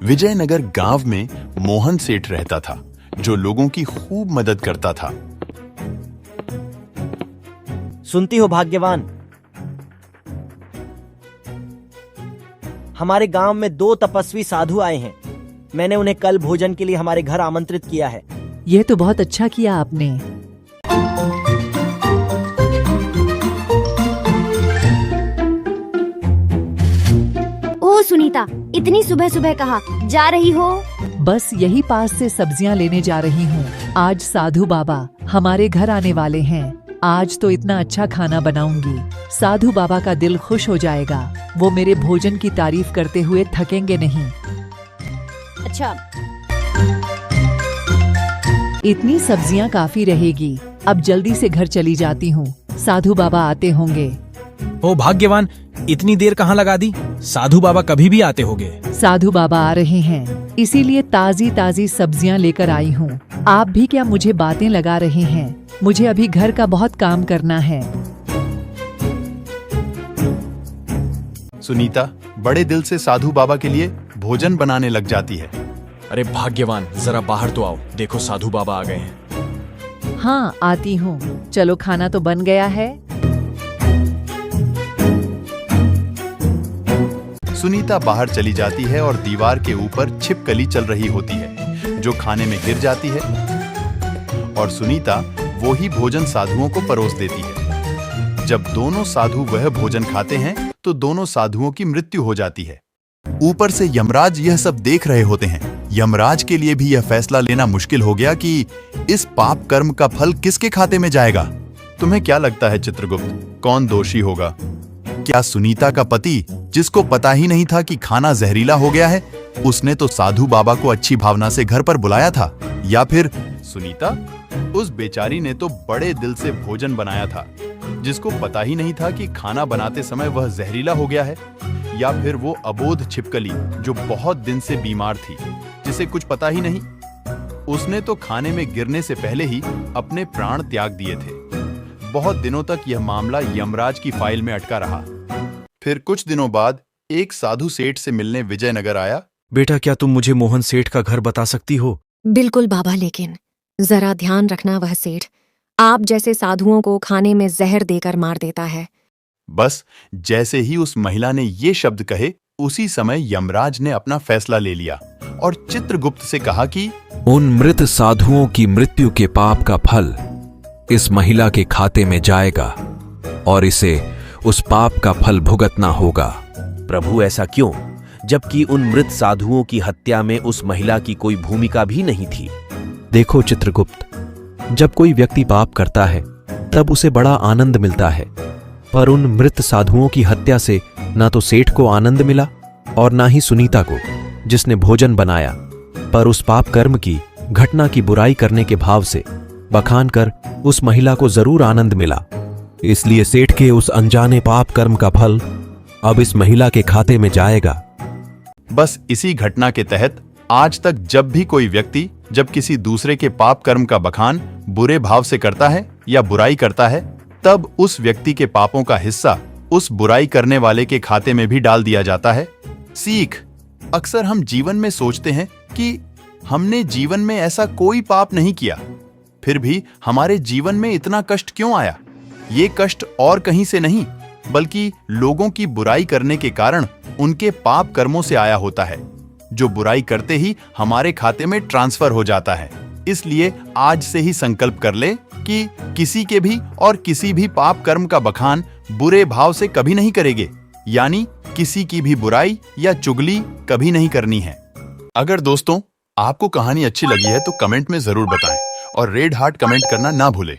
विजयनगर गांव में मोहन सेठ रहता था, जो लोगों की खूब मदद करता था। सुनती हो भाग्यवान, हमारे गांव में 2 तपस्वी साधु आए हैं। मैंने उन्हें कल भोजन के लिए हमारे घर आमंत्रित किया है। यह तो बहुत अच्छा किया आपने। ओ सुनीता, इतनी सुबह सुबह कहाँ जा रही हो? बस यही पास से सब्जियां लेने जा रही हूँ। आज साधु बाबा हमारे घर आने वाले हैं। आज तो इतना अच्छा खाना बनाऊंगी, साधु बाबा का दिल खुश हो जाएगा। वो मेरे भोजन की तारीफ करते हुए थकेंगे नहीं। अच्छा, इतनी सब्जियां काफी रहेगी। अब जल्दी से घर चली जाती हूँ, साधु बाबा आते होंगे। ओ भाग्यवान, इतनी देर कहाँ लगा दी? साधु बाबा कभी भी आते होंगे। साधु बाबा आ रहे हैं, इसीलिए ताजी ताजी सब्जियां लेकर आई हूँ। आप भी क्या मुझे बातें लगा रहे हैं? मुझे अभी घर का बहुत काम करना है। सुनीता बड़े दिल से साधु बाबा के लिए भोजन बनाने लग जाती है। अरे भाग्यवान, जरा बाहर तो आओ, देखो साधु बाबा आ गए हैं। हाँ, आती हूँ। चलो, खाना तो बन गया है। सुनीता बाहर चली जाती है और दीवार के ऊपर छिपकली चल रही होती है, जो खाने में गिर जाती है और सुनीता वो ही भोजन साधुओं को परोस देती है। जब दोनों साधु वह भोजन खाते हैं तो दोनों साधुओं की मृत्यु हो जाती है। ऊपर से यमराज यह सब देख रहे होते हैं। यमराज के लिए भी यह फैसला लेना मुश्किल हो गया कि इस पाप कर्म का फल किसके खाते में जाएगा। तुम्हें क्या लगता है चित्रगुप्त, कौन दोषी होगा? क्या सुनीता का पति, जिसको पता ही नहीं था कि खाना जहरीला हो गया है, उसने तो साधु बाबा को अच्छी भावना से घर पर बुलाया था? या फिर सुनीता, उस बेचारी ने तो बड़े दिल से भोजन बनाया था, जिसको पता ही नहीं था कि खाना बनाते समय वह जहरीला हो गया है? या फिर वो अबोध छिपकली, जो बहुत दिन से बीमार थी, जिसे कुछ पता ही नहीं? उसने तो खाने में गिरने से पहले ही अपने प्राण त्याग दिए थे। बहुत दिनों तक यह मामला यमराज की फाइल में अटका रहा। फिर कुछ दिनों बाद एक साधु सेठ से मिलने विजयनगर आया। बेटा, क्या तुम मुझे मोहन सेठ का घर बता सकती हो? बिल्कुल बाबा, लेकिन जरा ध्यान रखना, वह सेठ आप जैसे साधुओं को खाने में जहर देकर मार देता है। बस जैसे ही उस महिला ने ये शब्द कहे, उसी समय यमराज ने अपना फैसला ले लिया और चित्रगुप्त से कहा कि उन मृत साधुओं की मृत्यु के पाप का फल इस महिला के खाते में जाएगा और इसे उस पाप का फल भुगतना होगा। प्रभु, ऐसा क्यों, जबकि उन मृत साधुओं की हत्या में उस महिला की कोई भूमिका भी नहीं थी? देखो चित्रगुप्त, जब कोई व्यक्ति पाप करता है तब उसे बड़ा आनंद मिलता है, पर उन मृत साधुओं की हत्या से ना तो सेठ को आनंद मिला और ना ही सुनीता को, जिसने भोजन बनाया, पर उस पाप कर्म की घटना की बुराई करने के भाव से बखान कर उस महिला को जरूर आनंद मिला। इसलिए सेठ के उस अनजाने पाप कर्म का फल अब इस महिला के खाते में जाएगा। बस इसी घटना के तहत आज तक जब भी कोई व्यक्ति जब किसी दूसरे के पाप कर्म का बखान बुरे भाव से करता है या बुराई करता है, तब उस व्यक्ति के पापों का हिस्सा उस बुराई करने वाले के खाते में भी डाल दिया जाता है। सीख, अक्सर हम जीवन में सोचते हैं कि हमने जीवन में ऐसा कोई पाप नहीं किया, फिर भी हमारे जीवन में इतना कष्ट क्यों आया? ये कष्ट और कहीं से नहीं, बल्कि लोगों की बुराई करने के कारण उनके पाप कर्मों से आया होता है, जो बुराई करते ही हमारे खाते में ट्रांसफर हो जाता है। इसलिए आज से ही संकल्प कर ले कि किसी के भी और किसी भी पाप कर्म का बखान बुरे भाव से कभी नहीं करेंगे, यानी किसी की भी बुराई या चुगली कभी नहीं करनी है। अगर दोस्तों आपको कहानी अच्छी लगी है तो कमेंट में जरूर बताएं और रेड हार्ट कमेंट करना ना भूलें।